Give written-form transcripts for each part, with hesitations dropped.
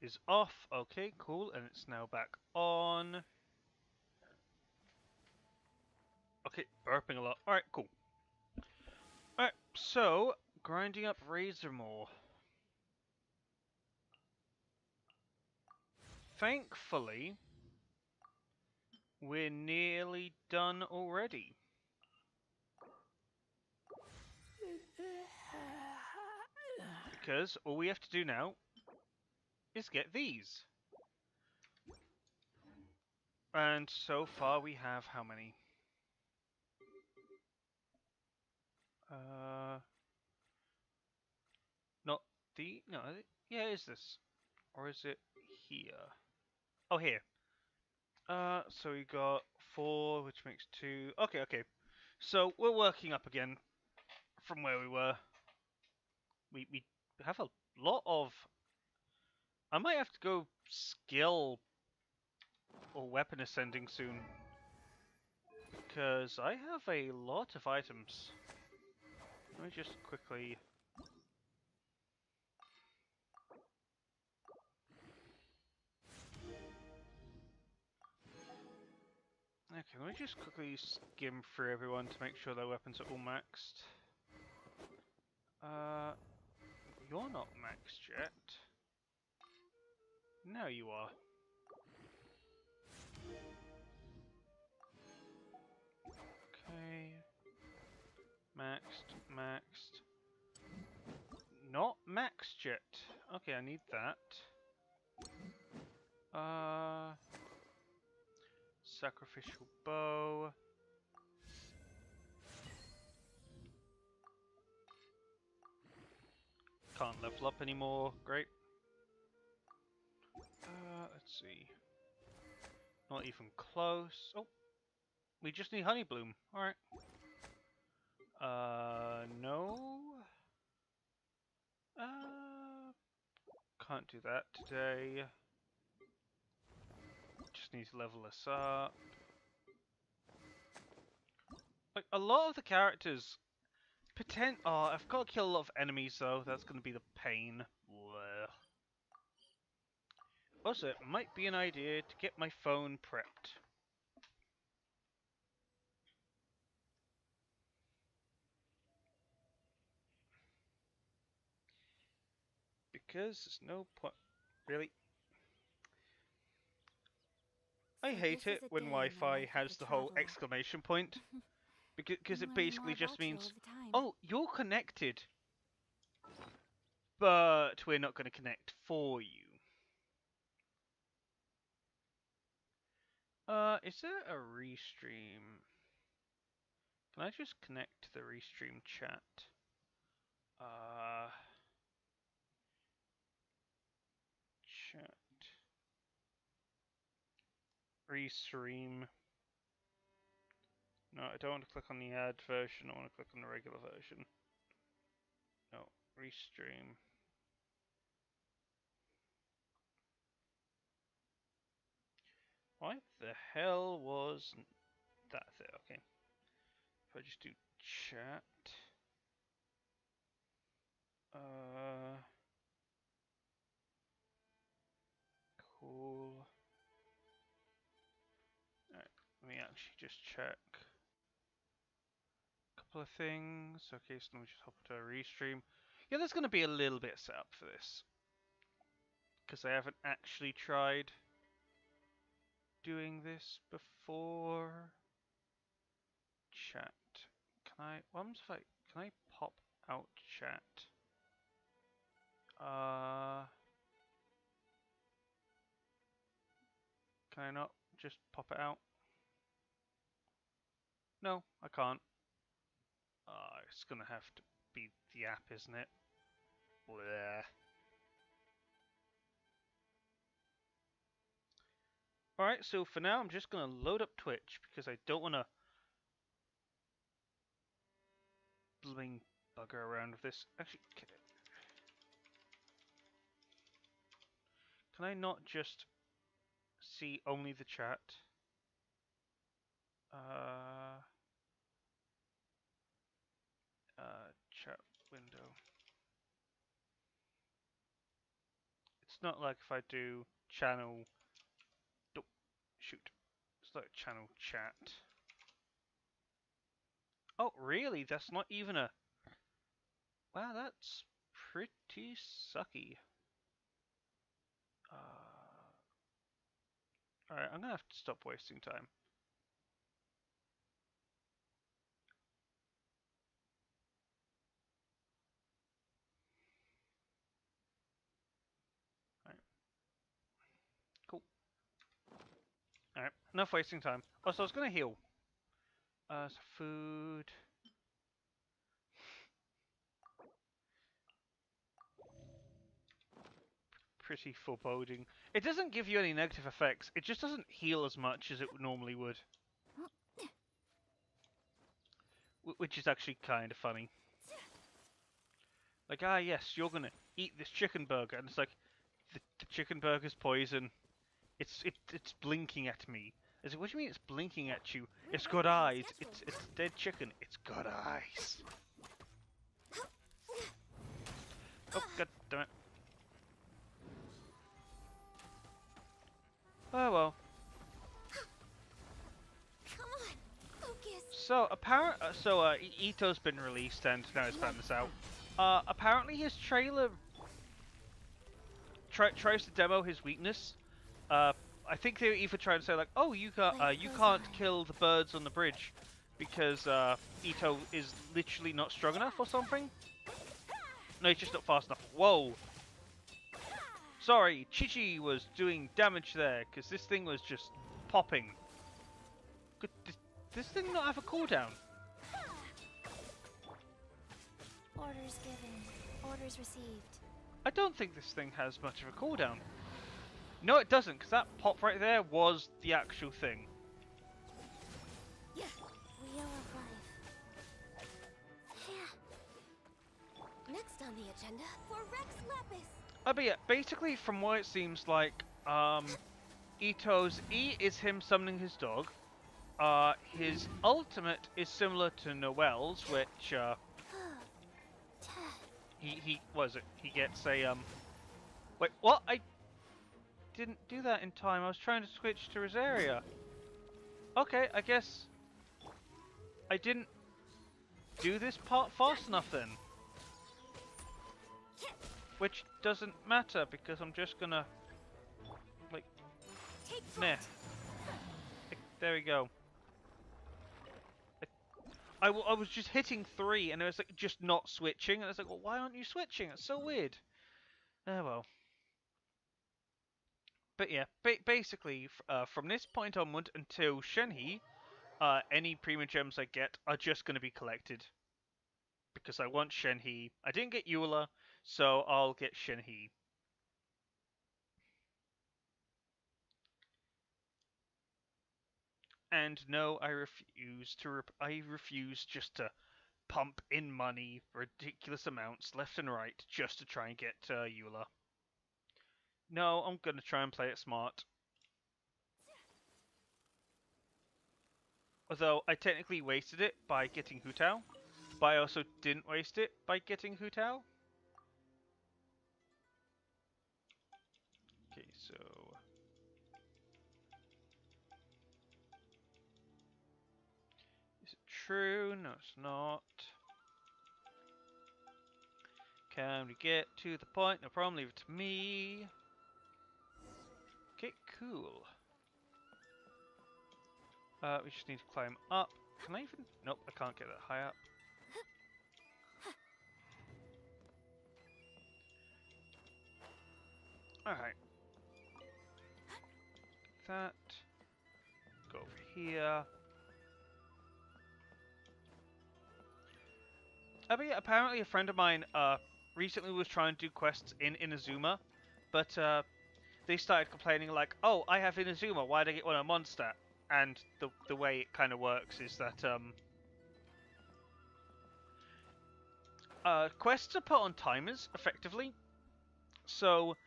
is off. Okay, cool, and it's now back on. Okay, burping a lot. Alright, cool. Alright, so, grinding up razor more. Thankfully, we're nearly done already. Because all we have to do now is get these. And so far we have how many? Not the... No, yeah, is this? Or is it here? Oh, here. So we got 4, which makes 2. Okay, okay. So we're working up again from where we were. We have a lot of... I might have to go skill or weapon ascending soon. Because I have a lot of items. Let me just quickly... Okay, let me just quickly skim through everyone to make sure their weapons are all maxed. You're not maxed yet. Now you are. Okay. Maxed, maxed. Not maxed yet. Okay, I need that. Sacrificial bow. Can't level up anymore. Great. Let's see. Not even close. Oh, we just need honey bloom. All right. No. Can't do that today. Just need to level this up. Like, a lot of the characters... Oh, I've got to kill a lot of enemies, though. That's going to be the pain. Blech. Also, it might be an idea to get my phone prepped. Because there's no point... Really? I hate it when Wi-Fi has the whole exclamation point. Because it basically just means, oh, you're connected, but we're not going to connect for you. Is there a restream? Can I just connect to the restream chat? Chat. Restream. No, I don't want to click on the ad version, I want to click on the regular version. No, restream. Why the hell was that there? Okay. If I just do chat. Cool. Alright, let me actually just check a couple of things. Okay, so let me just hop into a restream. Yeah, there's going to be a little bit of setup for this. Because I haven't actually tried doing this before. Chat. Can I... What if I... Can I pop out chat? Can I not just pop it out? No, I can't. It's gonna have to be the app, isn't it? Bleh. Alright, so for now I'm just gonna load up Twitch because I don't wanna bling bugger around with this. Actually, can I not just see only the chat? Chat window. It's not like if I do channel... Oh, shoot. It's like channel chat. Oh, really? That's not even a... Wow, that's pretty sucky. Alright, I'm gonna have to stop wasting time. Alright, cool. Alright, enough wasting time. Also, I was gonna heal. So food... Pretty foreboding. It doesn't give you any negative effects, it just doesn't heal as much as it normally would. Which is actually kind of funny. Like, ah yes, you're gonna eat this chicken burger, and it's like, the chicken burger's poison. It's blinking at me. I said, what do you mean it's blinking at you? It's got eyes. It's dead chicken. It's got eyes. Oh, god damn it. Oh well. Come on, focus. So Ito's been released, and now he's found this out. Apparently his trailer tries to demo his weakness. I think they were either trying to say like, oh, you can't kill the birds on the bridge because Ito is literally not strong enough or something. No, he's just not fast enough. Whoa. Sorry, Chi-Chi was doing damage there because this thing was just popping. Could this thing not have a cooldown? Orders given. Orders received. I don't think this thing has much of a cooldown. No, it doesn't, because that pop right there was the actual thing. Yeah. We are alive. Yeah. Next on the agenda for Rex Lapis. But yeah, basically from what it seems like, Ito's E is him summoning his dog. His ultimate is similar to Noel's, which he gets a wait, what? I didn't do that in time. I was trying to switch to Rosaria. Okay, I guess I didn't do this part fast enough then. Which doesn't matter because I'm just gonna like meh. There we go. I was just hitting 3 and it was like just not switching and I was like, well, why aren't you switching? It's so weird. Oh well. But yeah, basically from this point onward until Shenhe, any Primogems I get are just going to be collected. Because I want Shenhe. I didn't get Eula, so I'll get Shenhe. And no, I refuse just to pump in money, ridiculous amounts, left and right, just to try and get Eula. No, I'm gonna try and play it smart. Although I technically wasted it by getting Hu Tao, but I also didn't waste it by getting Hu Tao. Okay, so is it true? No, it's not. Can we get to the point? No problem, leave it to me. Okay, cool. We just need to climb up. Can I even? Nope, I can't get that high up. Alright. That. Go over here. But yeah, apparently a friend of mine recently was trying to do quests in Inazuma, but they started complaining like, oh, I have Inazuma, why did I get one on Mondstadt? And the way it kind of works is that quests are put on timers, effectively. So,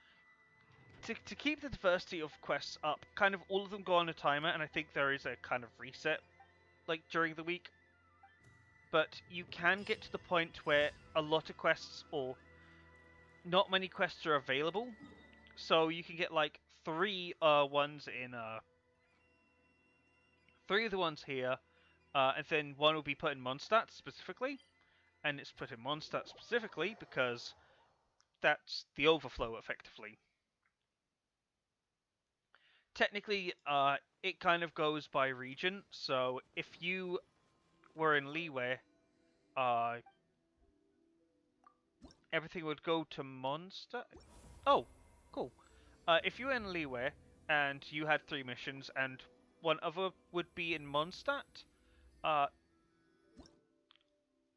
to keep the diversity of quests up, kind of all of them go on a timer, and I think there is a kind of reset, like, during the week. But you can get to the point where a lot of quests, or not many quests are available, So you can get like ones in 3 of the ones here, and then one will be put in Mondstadt specifically, and it's put in Mondstadt specifically because that's the overflow effectively. Technically, it kind of goes by region. So if you were in Leeway, uh, everything would go to Mondstadt. Oh, cool. If you were in Leeway and you had 3 missions and one other would be in Mondstadt, uh,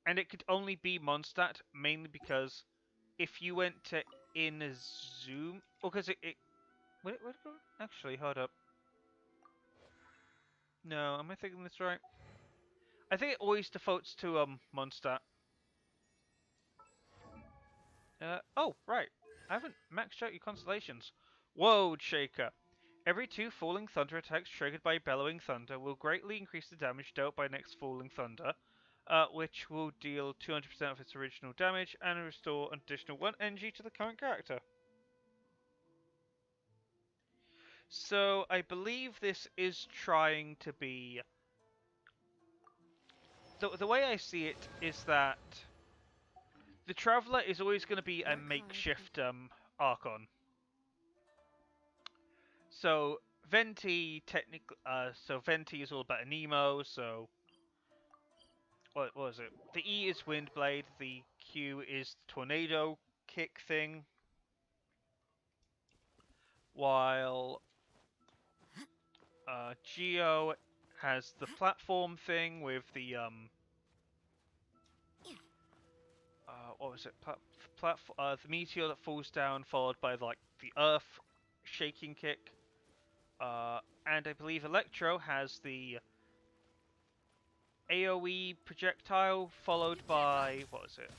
and it could only be Mondstadt mainly because if you went to Zoom, because it would it go? Actually, hold up. No, am I thinking this right? I think it always defaults to Mondstadt. Oh, right. I haven't maxed out your constellations. Whoa, Shaker. Every 2 Falling Thunder attacks triggered by Bellowing Thunder will greatly increase the damage dealt by next Falling Thunder, which will deal 200% of its original damage and restore an additional 1 energy to the current character. So, I believe this is trying to be... The way I see it is that the Traveller is always going to be a Work hard. makeshift Archon. So Venti technically, so Venti is all about Anemo. So what was it? The E is Windblade. The Q is the tornado kick thing. While Geo has the platform thing with the what was it? The meteor that falls down, followed by like the Earth shaking kick. And I believe Electro has the AoE projectile, followed by what was it?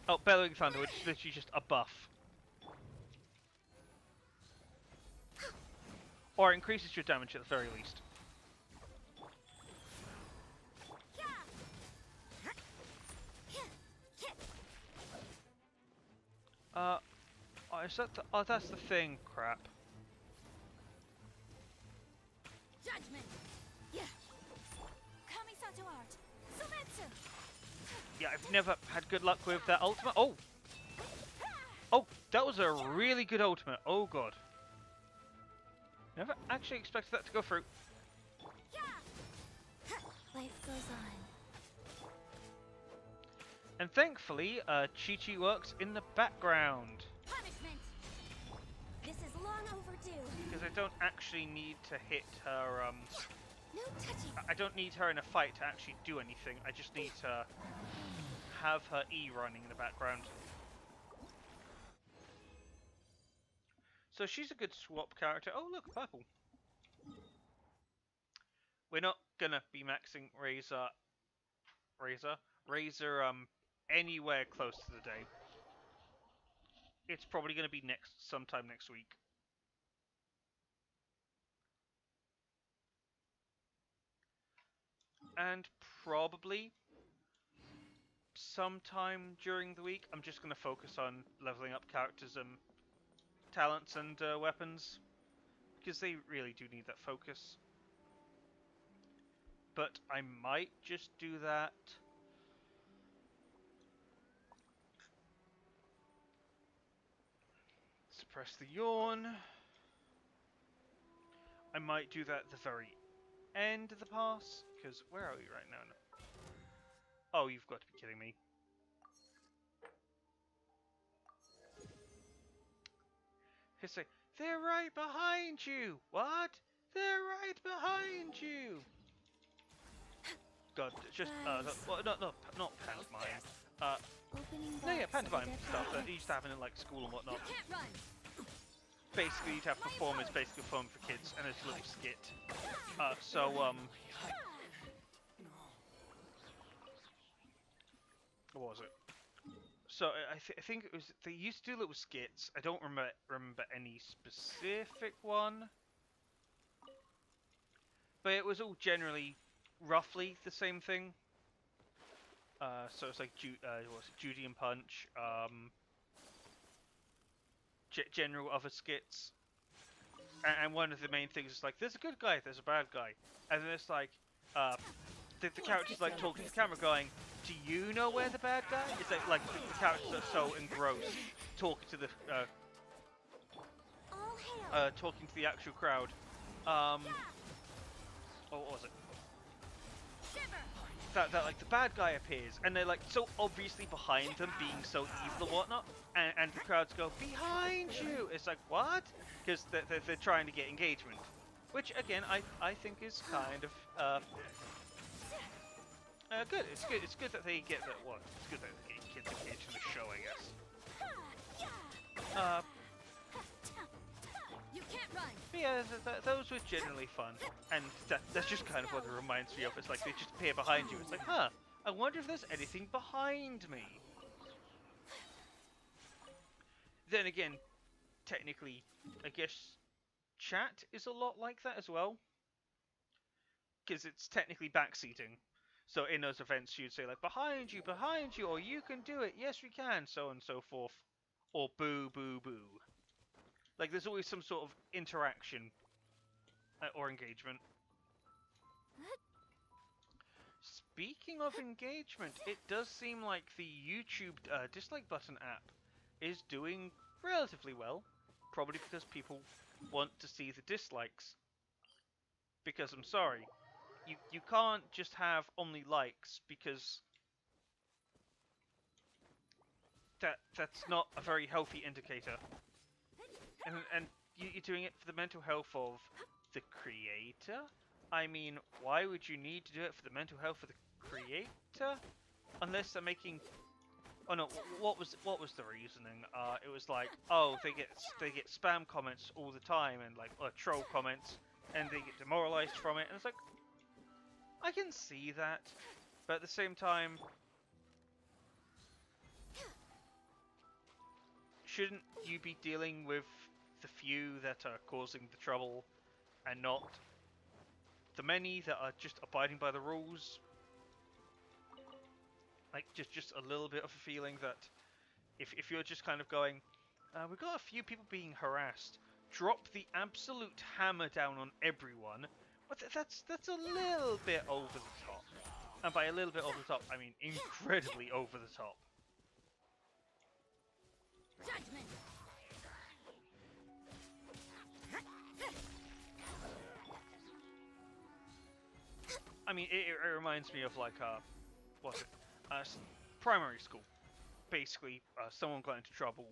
Oh, Bellowing Thunder, which is literally just a buff. Or increases your damage at the very least. Oh, is that oh, that's the thing, crap. Judgment. Yeah. Kamisato art. Sumetsu. Yeah, I've never had good luck with that ultimate. Oh! Oh, that was a really good ultimate. Oh god. Never actually expected that to go through. Life goes on. And thankfully, Chi-Chi works in the background. Punishment. This is long overdue. Because I don't actually need to hit her, No touching. I don't need her in a fight to actually do anything. I just need to have her E running in the background. So she's a good swap character. Oh look, purple. We're not gonna be maxing Razor anywhere close to the day. It's probably gonna be sometime next week. And probably sometime during the week, I'm just gonna focus on leveling up characters' talents and weapons, because they really do need that focus. But I might just do that suppress the yawn. I might do that at the very end of the pass, because where are we right now? Oh, you've got to be kidding me. He'll say, they're right behind you! What? They're right behind you! God, just, well, not pantomime. No, yeah, pantomime stuff that you used to have in, like, school and whatnot. Basically, you'd have performance, basically performing for kids, and it's a little skit. What was it? So I think it was they used to do little skits. I don't remember any specific one, but it was all generally roughly the same thing. So it's like what's it, Judy and Punch, general other skits, and one of the main things is like, there's a good guy, there's a bad guy, and then it's like, uh, the characters like talking to the camera, going, "Do you know where the bad guy?" It's like the characters are so engrossed talking to the All hail. talking to the actual crowd. Oh, what was it? Shiver. That like the bad guy appears, and they're like so obviously behind them, being so evil and whatnot, and the crowds go, "Behind you!" It's like, what? Because they're trying to get engagement, which again I think is kind of good. It's good. It's good that they get that. What? It's good that they get kids engaged in the show, I guess. You can't run. But yeah, those were generally fun, and that's just kind of what it reminds me of. It's like they just appear behind you. It's like, huh? I wonder if there's anything behind me. Then again, technically, I guess chat is a lot like that as well, because it's technically backseating. So in those events, you'd say like, behind you, or you can do it, yes we can, so on and so forth, or boo, boo, boo. Like there's always some sort of interaction or engagement. Speaking of engagement, it does seem like the YouTube dislike button app is doing relatively well, probably because people want to see the dislikes. Because I'm sorry, you can't just have only likes, because that's not a very healthy indicator. And you're doing it for the mental health of the creator? I mean, why would you need to do it for the mental health of the creator? Unless they're making... Oh no, what was the reasoning? It was like, oh, they get spam comments all the time, and like troll comments, and they get demoralized from it, and it's like, I can see that, but at the same time, shouldn't you be dealing with the few that are causing the trouble, and not the many that are just abiding by the rules? Like, just a little bit of a feeling that if you're just kind of going, we've got a few people being harassed, drop the absolute hammer down on everyone, but that's a little bit over the top. And by a little bit over the top, I mean incredibly over the top. Judgment. I mean, it reminds me of like, what's it? Primary school. Basically, someone got into trouble.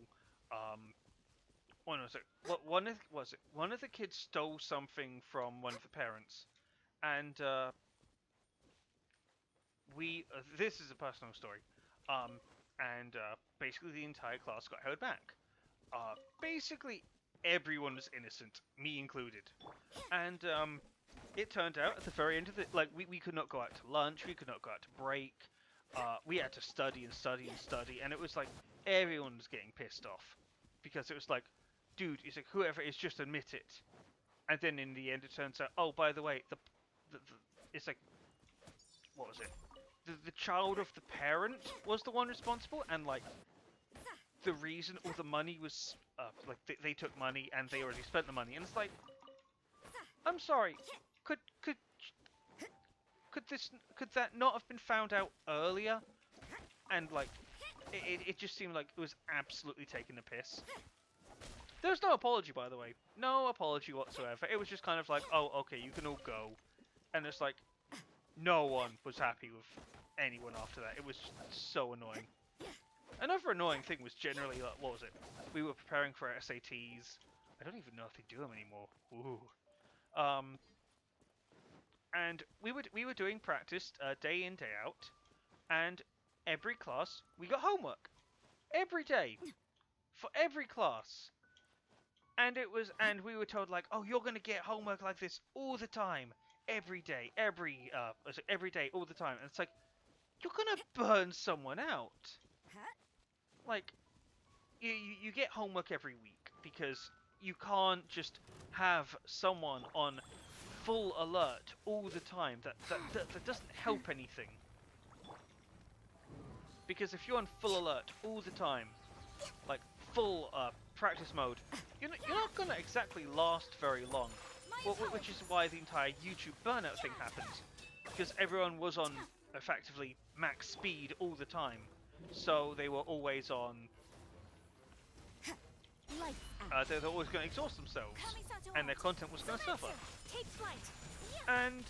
When was it? One of the kids stole something from one of the parents, and this is a personal story. And basically the entire class got held back. Basically everyone was innocent, me included. And it turned out at the very end of the we could not go out to lunch, we could not go out to break. We had to study and study and study, and it was like everyone was getting pissed off because it was like, dude, it's like whoever is, just admit it. And then in the end, it turns out, oh, by the way, the it's like, what was it? The child of the parent was the one responsible, and like the reason all the money was like they took money and they already spent the money, and it's like, I'm sorry, could that not have been found out earlier? And like it just seemed like it was absolutely taking the piss. There was no apology, by the way, no apology whatsoever. It was just kind of like, oh, okay, you can all go, and it's like no one was happy with anyone after that. It was so annoying. Another annoying thing was generally, what was it? We were preparing for our SATs. I don't even know if they do them anymore. Ooh. And we were doing practice day in, day out, and every class we got homework every day for every class. And we were told like, oh, you're gonna get homework like this all the time, every day, every day, all the time. And it's like, you're gonna burn someone out. Like, you get homework every week because you can't just have someone on full alert all the time. That doesn't help anything. Because if you're on full alert all the time, like full practice mode, you're not gonna exactly last very long. Which is why the entire YouTube burnout thing happens, because everyone was on effectively max speed all the time, so they were always on. They're always going to exhaust themselves, and their content was going to suffer. Take flight. And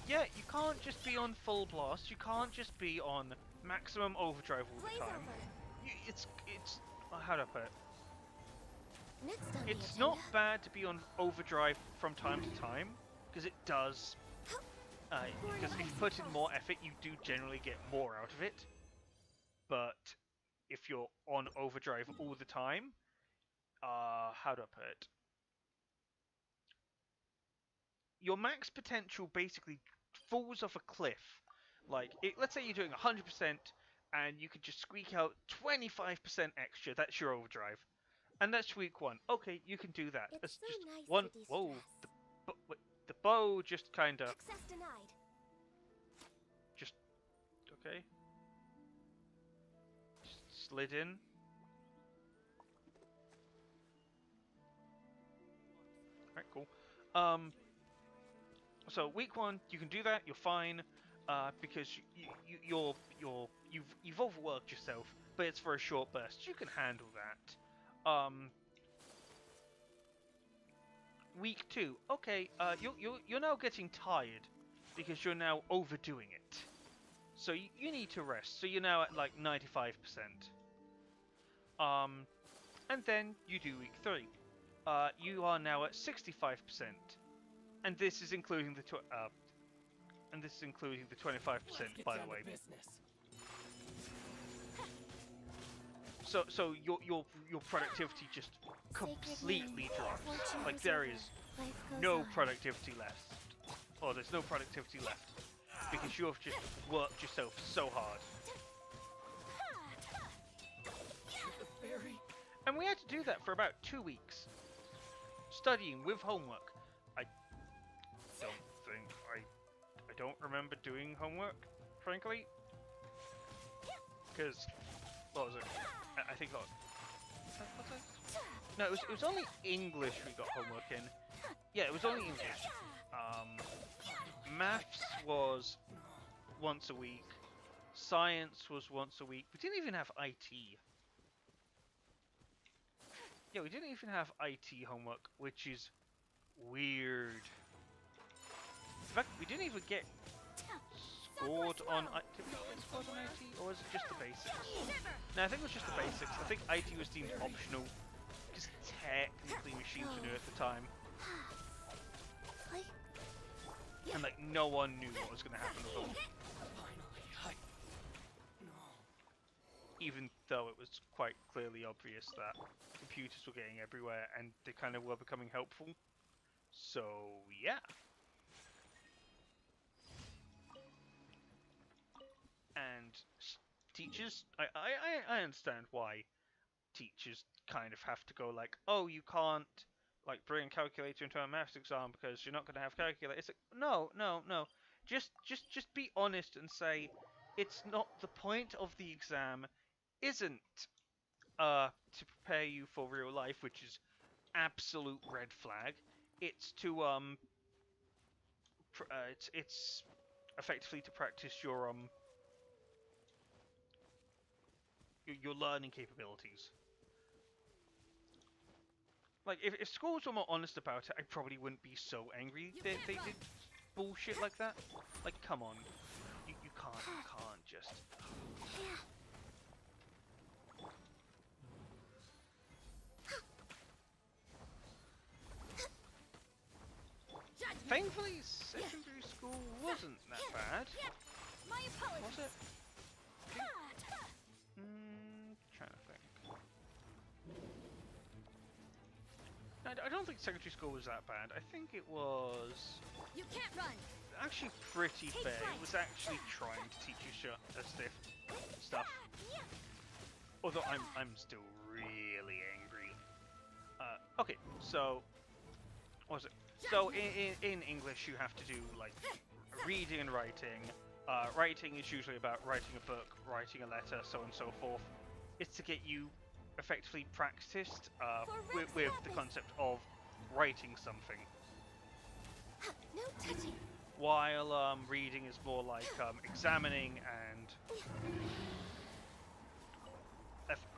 yeah, you can't just be on full blast. You can't just be on maximum overdrive all the time. It's how do I put it? It's not bad to be on overdrive from time to time, because it does. Because if you put in more effort, you do generally get more out of it. But if you're on overdrive all the time, how do I put it? Your max potential basically falls off a cliff. Like, let's say you're doing 100% and you could just squeak out 25% extra. That's your overdrive. And that's week 1. Okay, you can do that. It's That's so just nice one. to Whoa, de-stress. the bow just kind of. Access denied. Just. Okay. Just slid in. Alright, cool. So week 1, you can do that. You're fine, because you've overworked yourself, but it's for a short burst. You can handle that. Week 2, okay. You're now getting tired because you're now overdoing it. So you need to rest. So you're now at like 95%. And then you do week 3. You are now at 65%. And this is including the 25%, by the way. So your productivity just completely drops. Like there is no productivity left, or there's no productivity left, because you've just worked yourself so hard. And we had to do that for about 2 weeks, studying with homework. I don't remember doing homework, frankly, because what was it? I think no, it was only English we got homework in. Yeah, it was only English. Maths was once a week. Science was once a week. We didn't even have IT. Yeah, we didn't even have IT homework, which is weird. In fact, we didn't even get scored on. Did we get scored on IT, or was it just the basics? No, I think it was just the basics. I think IT was deemed optional because technically machines were new at the time, and like no one knew what was going to happen with them. Even though it was quite clearly obvious that computers were getting everywhere and they kind of were becoming helpful. So yeah. And teachers, I understand why teachers kind of have to go like, oh, you can't like bring a calculator into a maths exam because you're not going to have calculator. It's like, no. Just be honest and say it's not the point of the exam. Isn't to prepare you for real life, which is absolute red flag. It's to it's effectively to practice your learning capabilities. Like, if schools were more honest about it, I probably wouldn't be so angry they did bullshit like that. Like, come on. You can't just... Thankfully, secondary school wasn't that bad. Was it? Trying to think. I don't think secondary school was that bad. I think it was You can't run. actually pretty fair. It was actually trying to teach you stiff stuff. Although I'm still really angry. Okay, so what was it? So in English you have to do like reading and writing, Writing is usually about writing a book, writing a letter, so on and so forth. It's to get you effectively practiced with the concept of writing something. No touching. While reading is more like examining and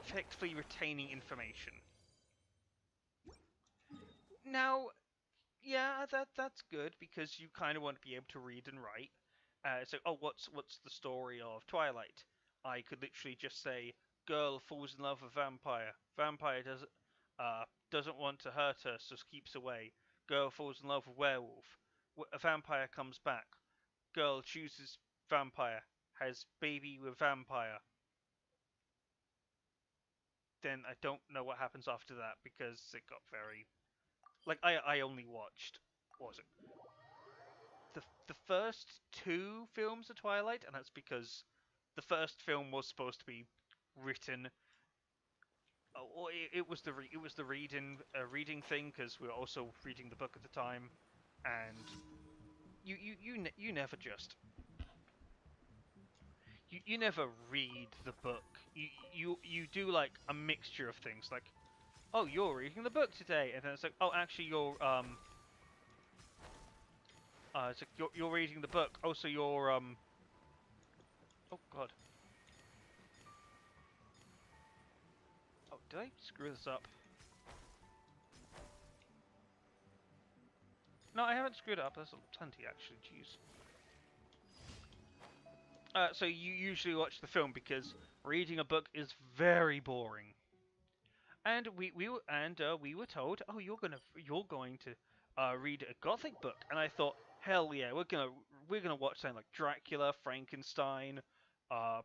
effectively retaining information. Now, yeah, that's good because you kind of want to be able to read and write. So, oh, what's the story of Twilight? I could literally just say, girl falls in love with vampire. Vampire doesn't want to hurt her, so keeps away. Girl falls in love with werewolf. A vampire comes back. Girl chooses vampire. Has baby with vampire. Then I don't know what happens after that because it got very like I only watched what was it the first two films of Twilight, and that's because the first film was supposed to be written. It was the reading thing because we were also reading the book at the time, and you never just you never read the book. You do like a mixture of things like, oh, you're reading the book today, and then it's like, oh, actually it's like you're reading the book. Oh, so you're oh god. Oh, did I screw this up? No, I haven't screwed it up. There's plenty actually. Jeez. So you usually watch the film because reading a book is very boring. And we were told, oh, you're going to read a gothic book, and I thought, hell yeah, we're gonna watch something like Dracula, Frankenstein, uh,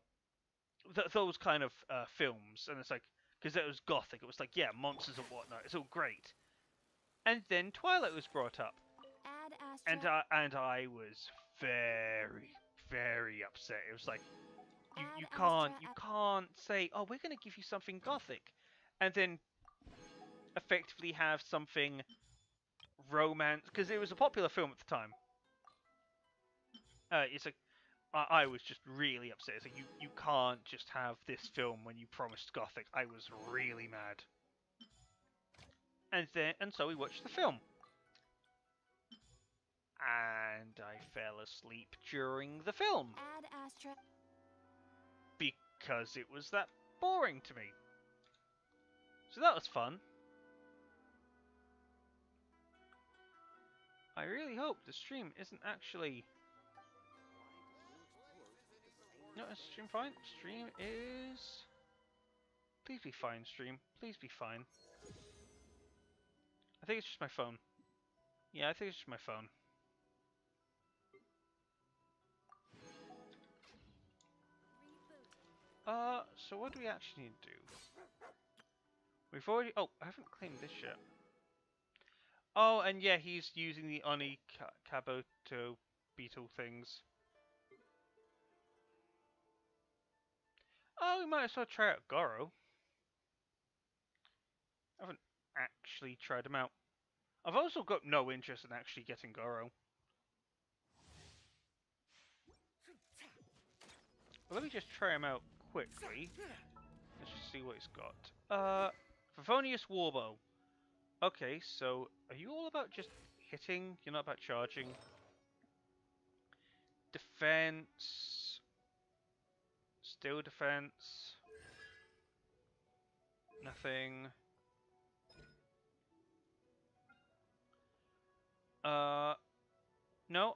those kind of films, and it's like because it was gothic, it was like yeah, monsters and whatnot, it's all great. And then Twilight was brought up, Ad Astra. and I was very very upset. It was like you Ad can't say, oh, we're gonna give you something gothic, and then effectively have something romance because it was a popular film at the time. It's like I was just really upset. It's like you can't just have this film when you promised gothic. I was really mad. And so we watched the film. And I fell asleep during the film Ad Astra. because it was that boring to me. So that was fun. I really hope the stream isn't actually... No, is stream fine? Stream is... Please be fine, stream. Please be fine. I think it's just my phone. Yeah, I think it's just my phone. So what do we actually need to do? We've already... Oh, I haven't claimed this yet. Oh, and yeah, he's using the Oni Kabuto beetle things. Oh, we might as well try out Goro. I haven't actually tried him out. I've also got no interest in actually getting Goro. But let me just try him out quickly. Let's just see what he's got. Favonius Warbow. Okay, so are you all about just hitting? You're not about charging? Defense. Still defense. Nothing. No,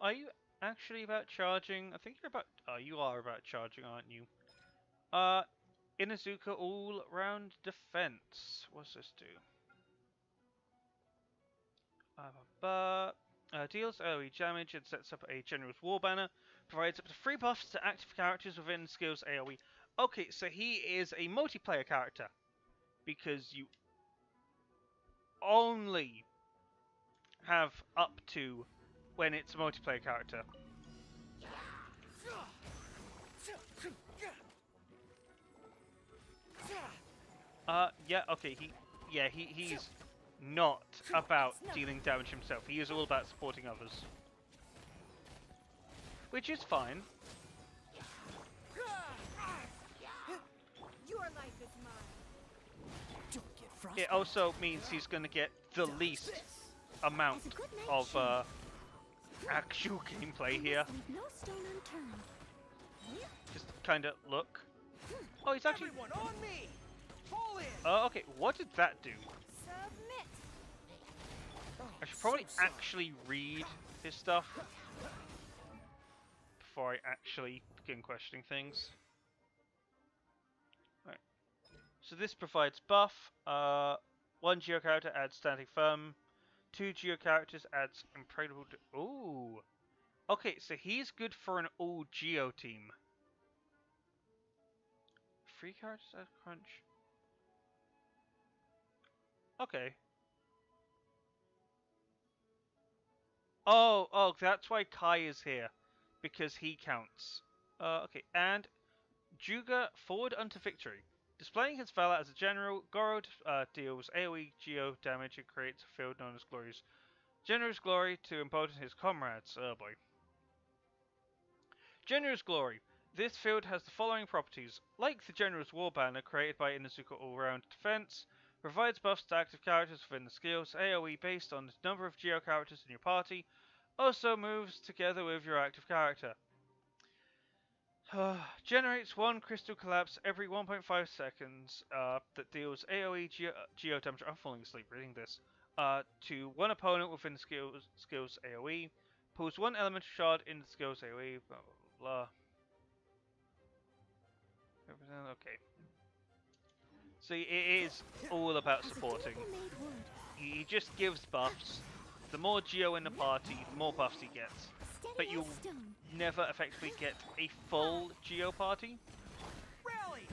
are you actually about charging? I think you're about... Oh, you are about charging, aren't you? Inazuka all-round defense. What's this do? Deals AoE damage and sets up a generous war banner. Provides up to 3 buffs to active characters within skills AoE. Okay, so he is a multiplayer character. Because you only have up to when it's a multiplayer character. Yeah, okay, he's not about dealing damage himself. He is all about supporting others. Which is fine. it also means he's going to get the least amount of actual gameplay here. No stone unturned. Just kind of look. Oh, he's actually. Everyone on me! Fall in! Okay, what did that do? Submit. I should probably actually read his stuff before I actually begin questioning things. Right. So this provides buff. 1 geo character adds standing firm. 2 geo characters adds impregnable. Ooh. Okay, so he's good for an all geo team. 3 characters add crunch. Okay. Oh, that's why Kai is here, because he counts. Okay, and Juga forward unto victory. Displaying his valor as a general, Goro deals AoE geo damage and creates a field known as Glory's Generous Glory to embolden his comrades. Oh boy. Generous Glory. This field has the following properties. Like the Generous War Banner created by Inuzuka All-Round Defense, provides buffs to active characters within the skills, AoE based on the number of geo characters in your party, also moves together with your active character. Generates 1 crystal collapse every 1.5 seconds that deals AoE geo damage. I'm falling asleep reading this. To one opponent within the skills AoE. Pulls 1 elemental shard in the skills AoE. Blah blah blah. Okay. See, it is all about supporting. He just gives buffs. The more geo in the party, the more buffs he gets. But you'll never effectively get a full geo party. Rally!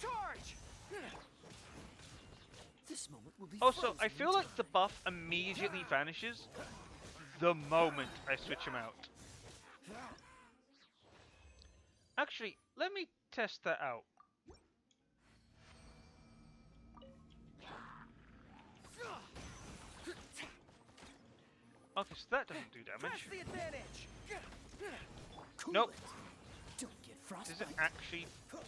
Charge! This moment will be Also, I feel like the buff immediately vanishes the moment I switch him out. Actually, let me test that out. Okay, so that doesn't do damage. Press the advantage! cool Nope. it. Don't get Does it frostbite. actually? Okay.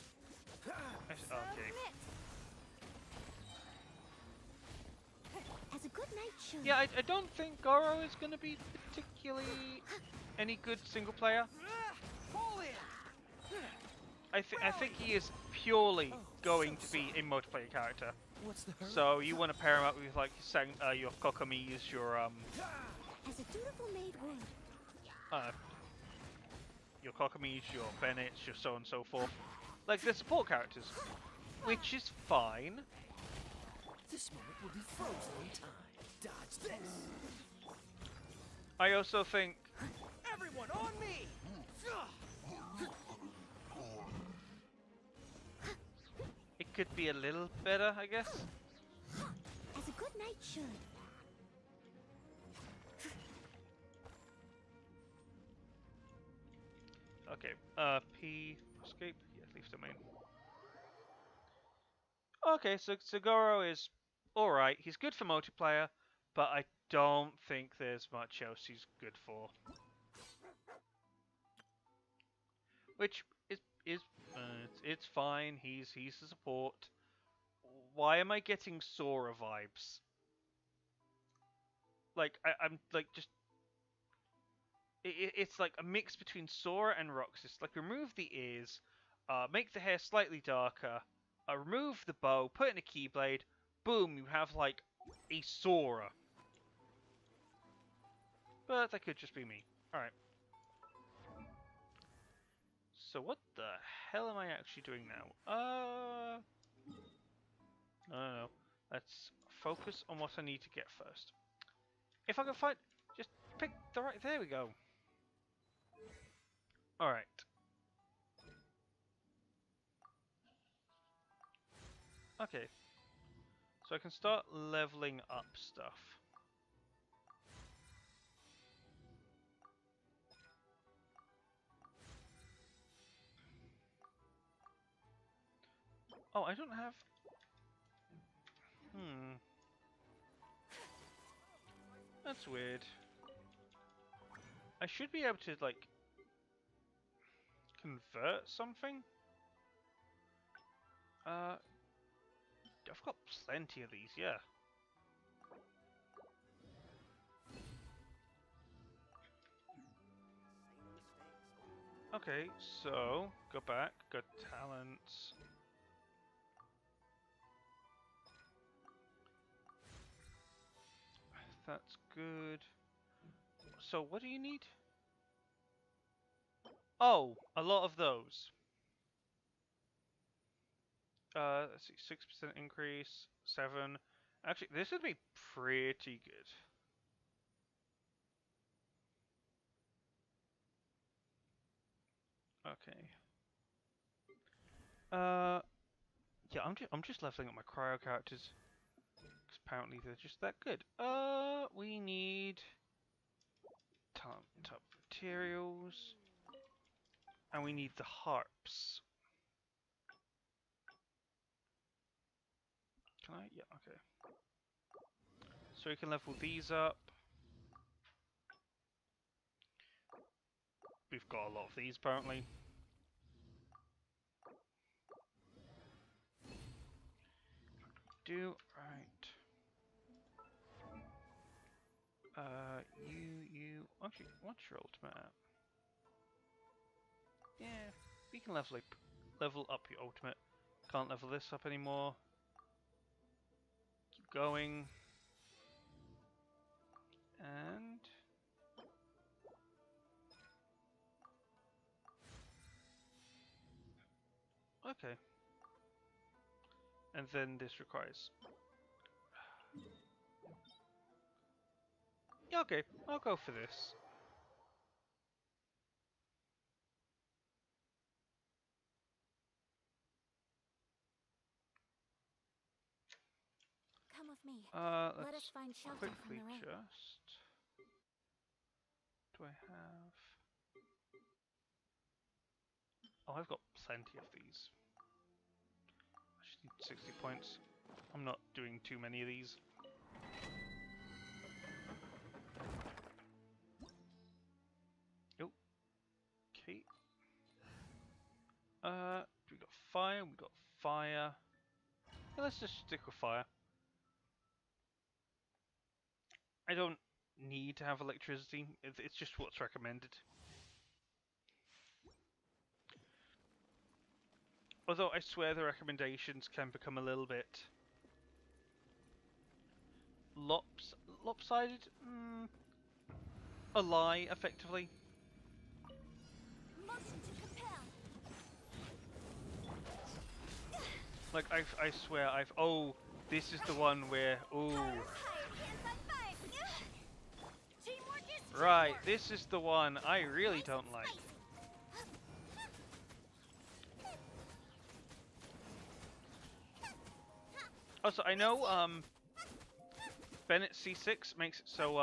As a good knight should. Yeah, I don't think Goro is going to be particularly any good single player. Fall in! I think he is purely going to be a multiplayer character. What's the hurry? So you want to pair him up with like your Kokomis, your As a dutiful maid would. your Kokomis, your Bennets, your so on and so forth. Like the support characters, which is fine. This moment will be frozen in time. Dodge this. I also think Everyone on me! it could be a little better, I guess. As a good knight should. Okay, P escape. Yeah, leave domain. Okay, so Goro is alright. He's good for multiplayer, but I don't think there's much else he's good for. Which is it's fine. He's a support. Why am I getting Sora vibes? Like I'm like just. It's like a mix between Sora and Roxas. Like remove the ears, make the hair slightly darker, remove the bow, put in a keyblade. Boom! You have like a Sora. But that could just be me. All right. So what the hell am I actually doing now? No. Let's focus on what I need to get first. If I can find, just pick the right. There we go. All right. Okay. So I can start leveling up stuff. Oh, I don't have. That's weird. I should be able to, like, convert something? I've got plenty of these, yeah. Okay, so go back, go talents. That's good. So what do you need? Oh, a lot of those. Let's see, 6% increase, 7. Actually, this would be pretty good. Okay. Yeah, I'm just leveling up my cryo characters. Because apparently they're just that good. We need talent up materials. And we need the harps. Can I? Yeah, okay. So we can level these up. We've got a lot of these apparently. Right. Actually, what's your ultimate at? Yeah, we can level up your ultimate. Can't level this up anymore. Keep going. And okay. And then this requires. Yeah, okay, I'll go for this. Come with me. Let us Let's find shelter from quickly the rain. just. Do I have? Oh, I've got plenty of these. I just need 60 points. I'm not doing too many of these. Oh, okay. We got fire. We got fire. Yeah, let's just stick with fire. I don't need to have electricity. It's just what's recommended. Although I swear the recommendations can become a little bit lopsided. A lie, effectively. Motion to compel. Like I swear oh, this is the one where right, this is the one I really don't like. Also, I know Bennett C6 makes it so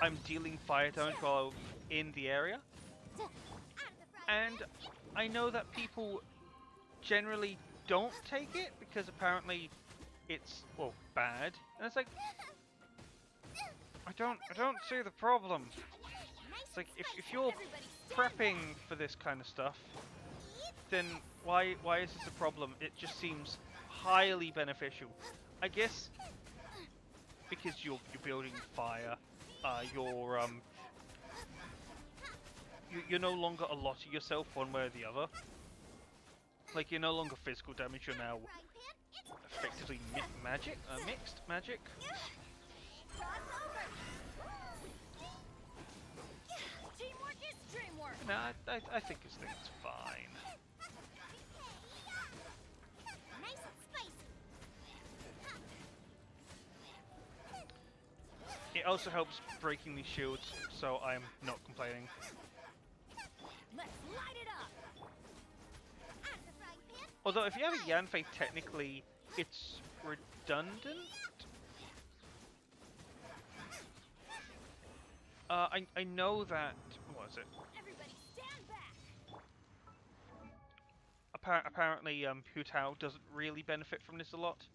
I'm dealing fire damage while I'm in the area, and I know that people generally don't take it because apparently it's bad, and it's like I don't see the problem. It's like if you're prepping for this kind of stuff, then why is this a problem? It just seems highly beneficial. I guess because you're building fire, you're no longer allotting yourself one way or the other. Like you're no longer physical damage. You're now effectively mixed magic. Nah, I think this thing's fine. It also helps breaking these shields, so I'm not complaining. Let's light it up. Although if you have a Yanfei, technically it's redundant. I know that. What was it? Everybody stand back. Apparently, Hu Tao doesn't really benefit from this a lot.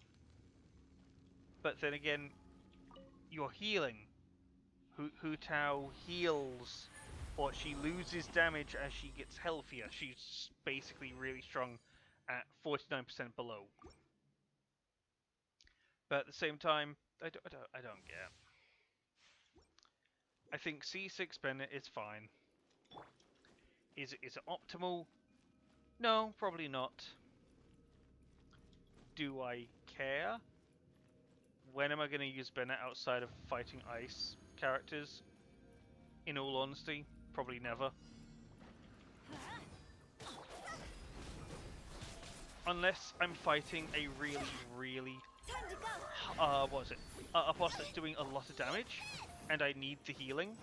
But then again, you're healing. Hu Tao heals, or she loses damage as she gets healthier. She's basically really strong at 49% below. But at the same time, I don't get. I think C6 Bennett is fine. Is it optimal? No, probably not. Do I care? When am I going to use Bennett outside of fighting ice characters? In all honesty, probably never. Unless I'm fighting a really, Time to go. what is it? A boss that's doing a lot of damage, and I need the healing.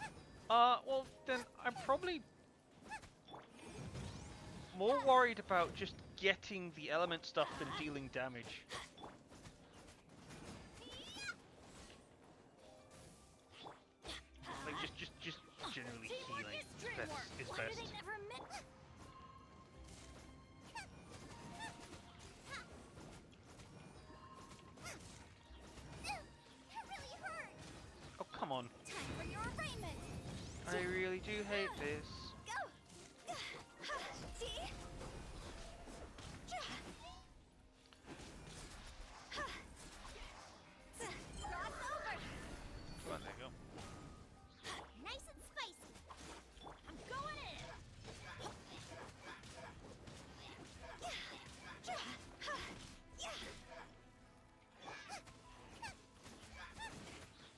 Well, then I'm probably more worried about just getting the element stuff than dealing damage. Like, just generally Teamwork healing is dreamwork. is Why do best. they never admit? That really hurt. Oh, come on. Time for your arraignment. I really do hate this. Go. See? Cross over. Come on, there you go. Nice and spicy. I'm going in.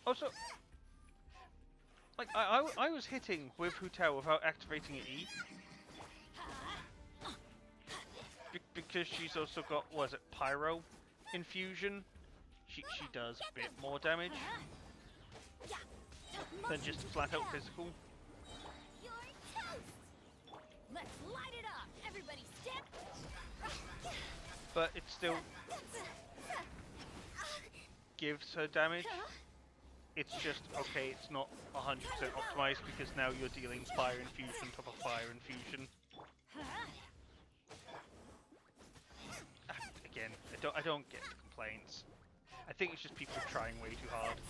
Oh, so... Like, I was hitting with Hu Tao without activating an E. Because she's also got, what is it, Pyro Infusion. She does a bit more damage than just flat out physical. You're toast. Let's light it up. Everybody step. But it still gives her damage. It's just, okay, it's not 100% optimized because now you're dealing Fire Infusion on top of Fire Infusion. Again, I don't get the complaints. I think it's just people trying way too hard.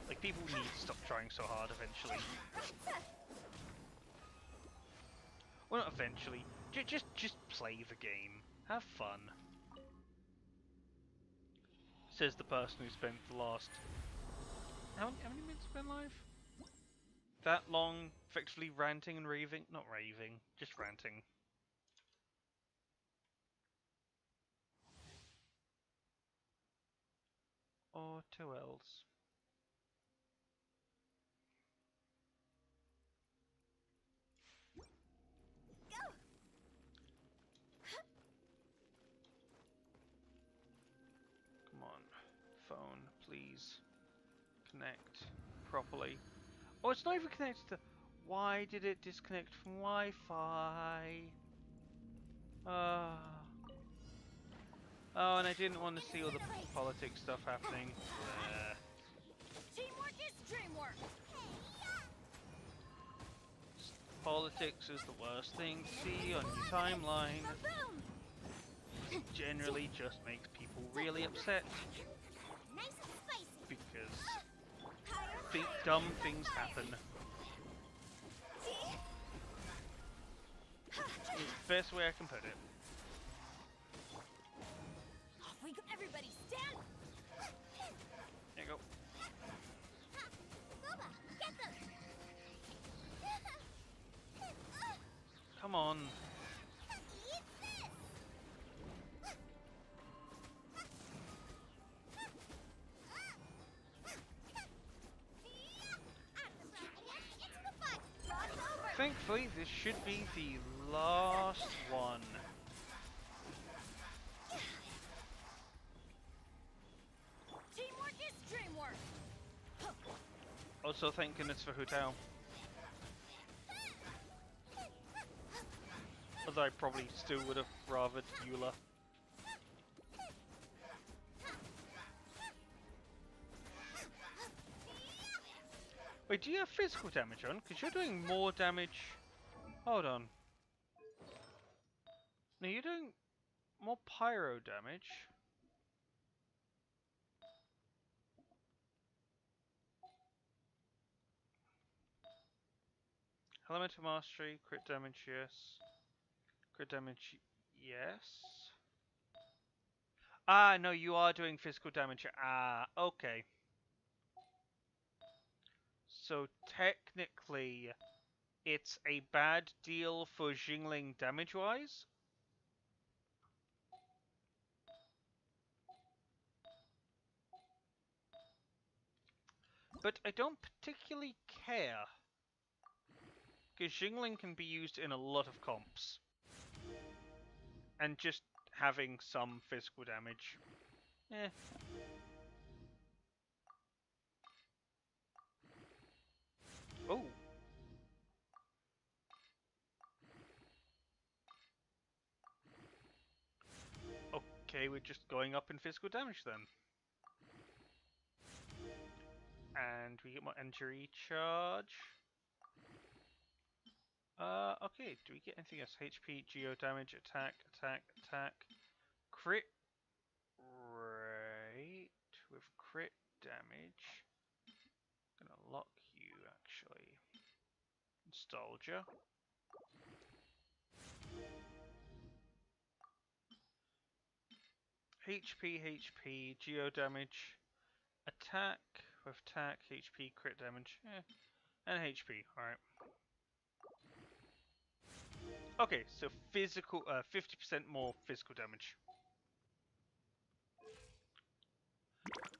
Like, people need to stop trying so hard eventually. Well, not eventually. Just play the game. Have fun. Says the person who spent the last... How many minutes have been live? That long, effectively ranting and raving? Not raving, just ranting. Or two L's. Go. Come on, phone, please. Connect properly. Oh, it's not even connected to... Why did it disconnect from Wi-Fi? Oh, and I didn't want to see all the politics stuff happening. Teamwork is dreamwork. Politics is the worst thing to see on your timeline. Boom. Generally just makes people really upset Nice and spicy. because dumb things happen. See? It's the best way I can put it. Off we go. Everybody stand. There you go. Booba, get them. Come on. Eat this. Into the fight. Cross over. Thankfully, this should be the last one. Teamwork is dreamwork. Also, thank goodness for Hu Tao. Although I probably still would have rathered Eula. Wait, do you have physical damage on? Because you're doing more damage... Hold on. No, you're doing more pyro damage. Elemental Mastery, crit damage, yes. Crit damage, yes. Ah, no, you are doing physical damage. Ah, okay. So technically, it's a bad deal for Jingling damage-wise. But I don't particularly care. Because Jingling can be used in a lot of comps. And just having some physical damage. Eh. Oh. Okay, we're just going up in physical damage then. And we get more energy charge. Okay, do we get anything else? HP, geo damage, attack, attack, attack. Crit rate with crit damage. Gonna lock you actually. Nostalgia. HP, geo damage, attack with attack, HP, crit damage, and HP. Alright. Okay, so physical, 50% more physical damage.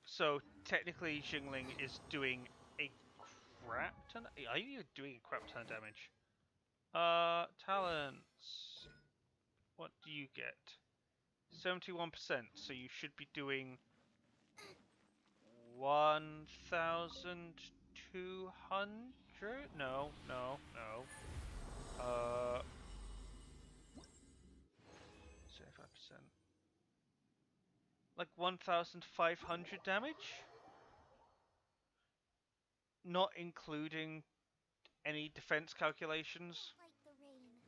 So technically, Xingling is doing a crap ton. Are you doing a crap ton of damage? Talents. What do you get? 71%. So you should be doing 1,200? No, no, no. 75%. Like 1,500 damage? Not including any defense calculations. Like the rain.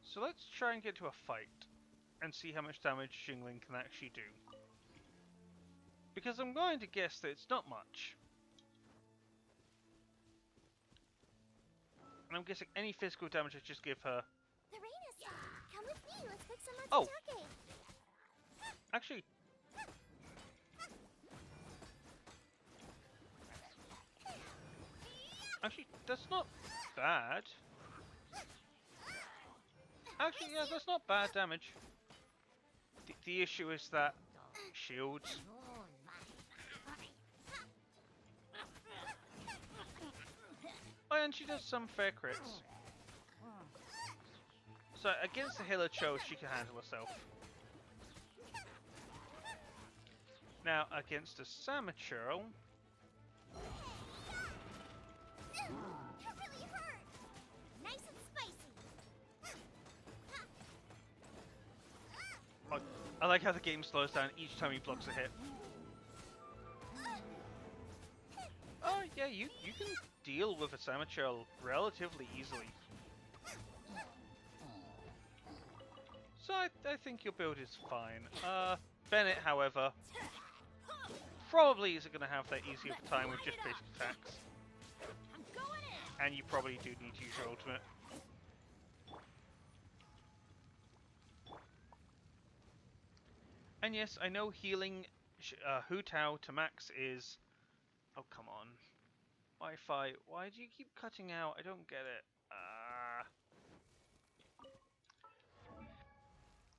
So let's try and get to a fight and see how much damage Xingling can actually do. Because I'm going to guess that it's not much. And I'm guessing any physical damage I just give her... The rain is stopped. Come with me. Let's fix some Oh. attacking. Actually... Actually, that's not bad. Actually, yeah, that's not bad damage. The issue is that shields. Oh, and she does some fair crits. So against the Hiller Cho, she can handle herself. Now against a Samacho, That really hurt. Nice and spicy. I like how the game slows down each time he blocks a hit. Oh yeah, you can deal with a Samacho relatively easily. So I think your build is fine. Bennett, however, probably isn't going to have that easy of a time with just basic attacks. I'm going in. And you probably do need to use your ultimate. And yes, I know healing Hu Tao to max is... Oh, come on. Wi-Fi, why do you keep cutting out? I don't get it.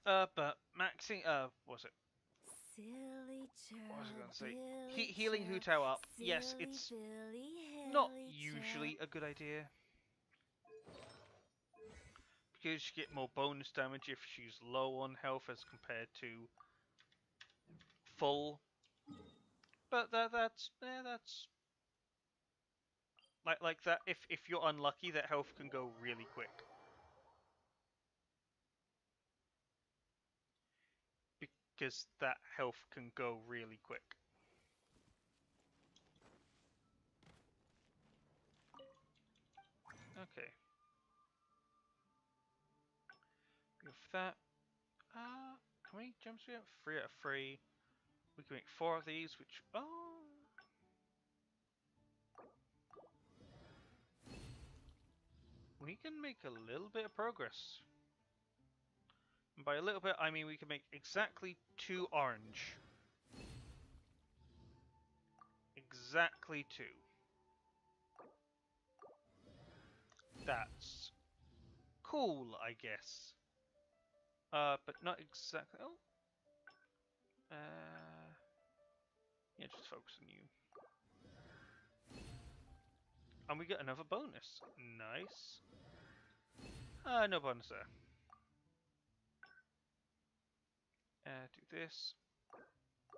But maxing... what's it? Silly chirp, What was I going to say? Billy Healing Hu chirp, Tao up. Yes, silly it's Billy, not hilly usually chirp. a good idea. Because you get more bonus damage if she's low on health as compared to full. But that's like that. If you're unlucky, that health can go really quick. Because that health can go really quick. Okay. With that, can we jump straight up? 3 out of 3. We can make 4 of these, which we can make a little bit of progress. And by a little bit, I mean we can make exactly 2 orange. Exactly 2. That's cool, I guess. But not exactly. Oh. Yeah, just focus on you. And we get another bonus. Nice. No bonus there. Do this.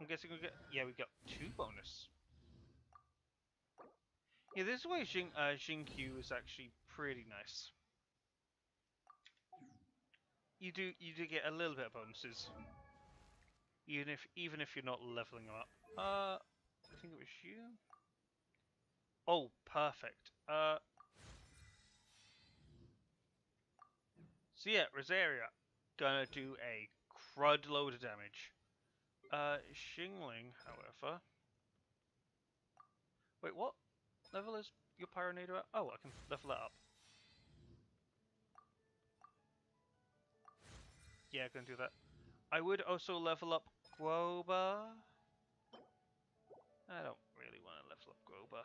I'm guessing we get. Yeah, we got 2 bonus. Yeah, this way Xingqiu is actually pretty nice. You do get a little bit of bonuses, even if you're not leveling them up. I think it was you. Oh, perfect. So yeah, Rosaria gonna do a crud load of damage. Xingling, however. Wait, what level is your Pyronado at? Oh, I can level that up. Yeah, I can do that. I would also level up Groba. I don't really want to level up Groba.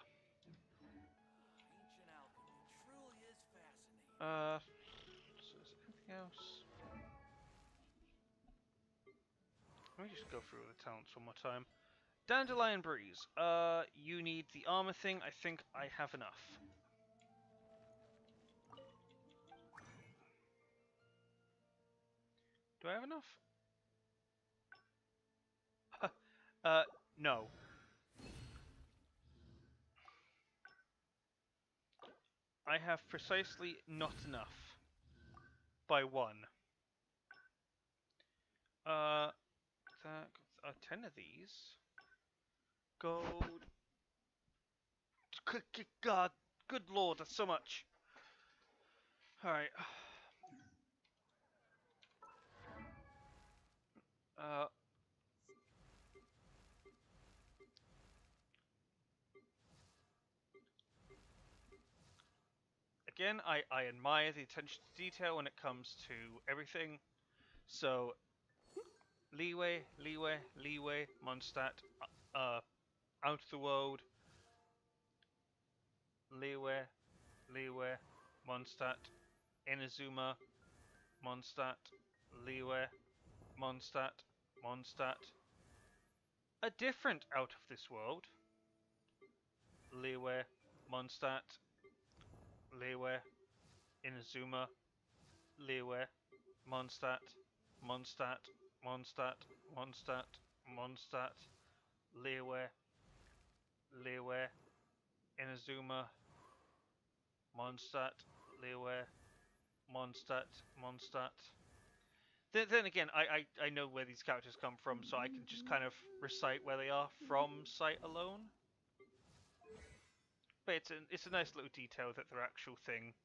Ancient alchemy truly is fascinating. So is there anything else? Let me just go through the talents one more time. Dandelion Breeze. You need the armor thing. I think I have enough. Do I have enough? No. I have precisely not enough. By 1. That, 10 of these. Gold. God, good lord, that's so much. Alright. Uh, Again, I admire the attention to detail when it comes to everything. So, leeway, Mondstadt, out of the world, leeway, Mondstadt, Inazuma, Mondstadt, leeway, Mondstadt, a different out of this world, leeway, Mondstadt, leeway, Inazuma, leeway, Mondstadt, leeway, Inazuma, Mondstadt, leeway, Mondstadt. Then again, I know where these characters come from, so I can just kind of recite where they are from sight alone. But it's a nice little detail that their actual thing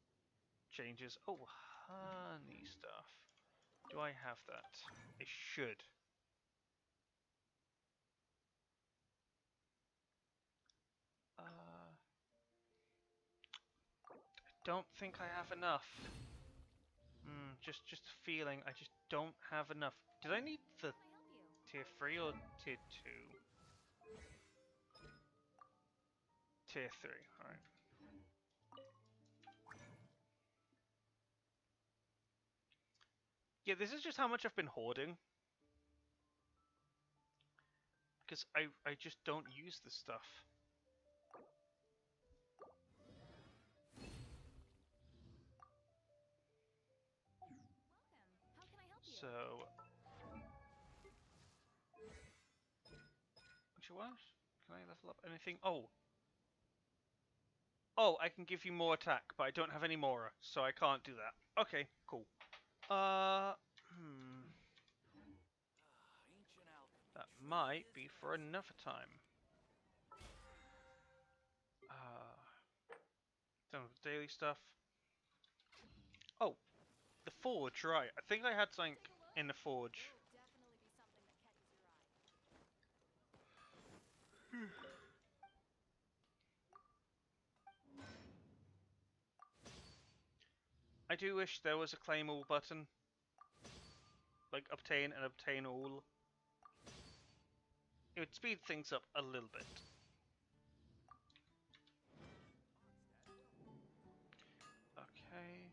changes. Oh, honey stuff. Do I have that? I should. I don't think I have enough. Just a feeling. I just don't have enough. Did I need the tier 3 or tier 2? Tier 3, alright. Yeah, this is just how much I've been hoarding. Because I just don't use this stuff. So... Actually, what? Can I level up anything? Oh! Oh, I can give you more attack, but I don't have any more, so I can't do that. Okay, cool. Ancient alchemy That truly might is be for another time. Some of the daily stuff. Oh, the forge, right. I think I had something in the forge. I do wish there was a claimable button. like obtain and obtain all. It would speed things up a little bit. Okay.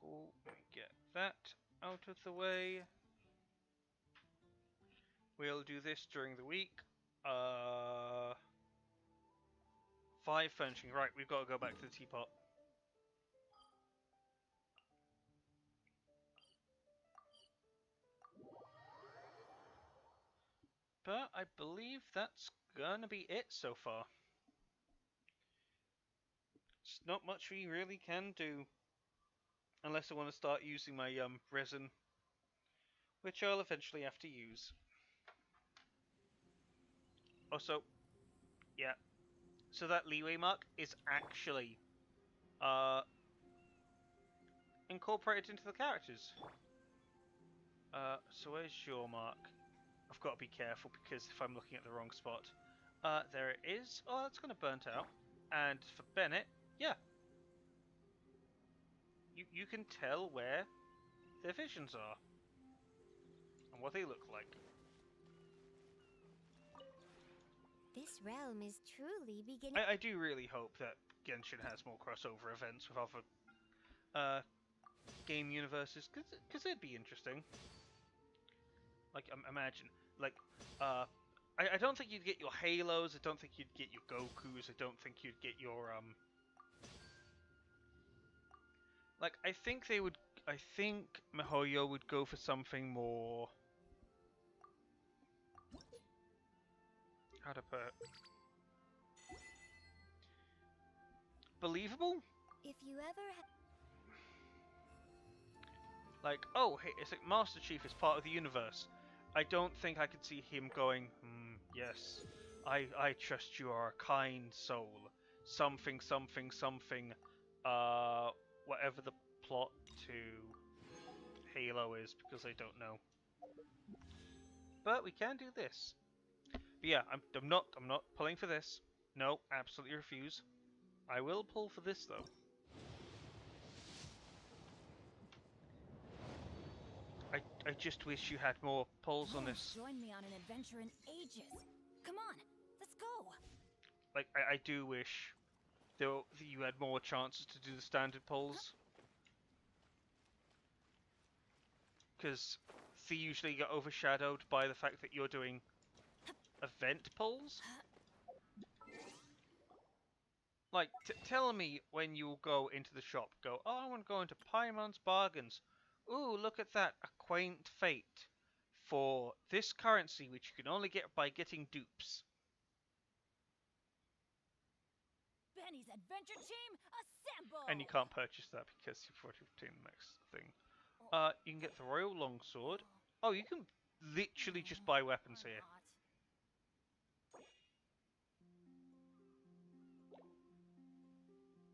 Cool. Let me get that out of the way. We'll do this during the week. 5 furnishing. Right, we've got to go back to the teapot. But I believe that's gonna be it so far. It's not much we really can do. Unless I want to start using my resin. Which I'll eventually have to use. Also, yeah. So that leeway mark is actually incorporated into the characters. So where's your mark? I've got to be careful because if I'm looking at the wrong spot. There it is. Oh, that's kind of burnt out. And for Bennett, yeah. You can tell where their visions are. And what they look like. This realm is truly beginning. I do really hope that Genshin has more crossover events with other game universes, because it'd be interesting. Like, imagine, like, I don't think you'd get your Halos, I don't think you'd get your Gokus, I don't think you'd get your, like, I think MiHoYo would go for something more... How to put it? Believable? If you ever Like, oh, hey, it's like Master Chief is part of the universe. I don't think I could see him going, yes, I trust you are a kind soul. Something, something, something, whatever the plot to Halo is, because I don't know. But we can do this. But yeah, I'm not pulling for this. No, absolutely refuse. I will pull for this though. I just wish you had more pulls on this. join me on an adventure in ages. Come on, let's go. Like, I do wish that you had more chances to do the standard pulls. Because they usually get overshadowed by the fact that you're doing event pulls. Like, tell me when you'll go into the shop, go, oh, I want to go into Paimon's Bargains. Ooh, look at that, a quaint fate for this currency, which you can only get by getting dupes. Benny's adventure team, assemble! And you can't purchase that because you've already obtained the next thing. You can get the Royal Longsword. Oh, you can literally just buy weapons here.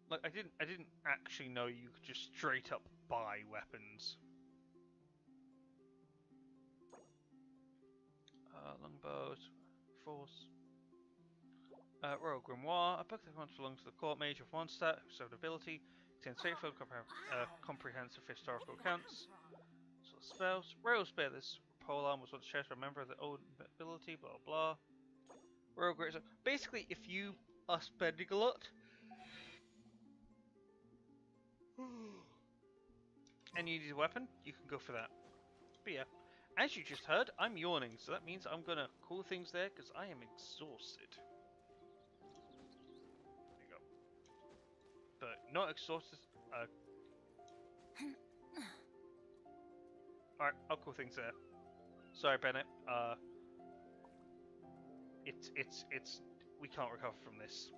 Like, I didn't actually know you could just straight up buy weapons. Longbows, Force. Royal Grimoire, a book that once belonged to the court mage of Mondstadt, whose own ability contains straightforward, comprehensive historical accounts. So spells. Royal Spear, this polearm was once shared by a member of the old ability, blah blah. Royal Great. Basically, if you are spending a lot, and you need a weapon, you can go for that. But yeah, as you just heard, I'm yawning, so that means I'm gonna call things there because I am exhausted. There you go. But not exhausted. Alright, I'll call things there. Sorry, Bennett. We can't recover from this.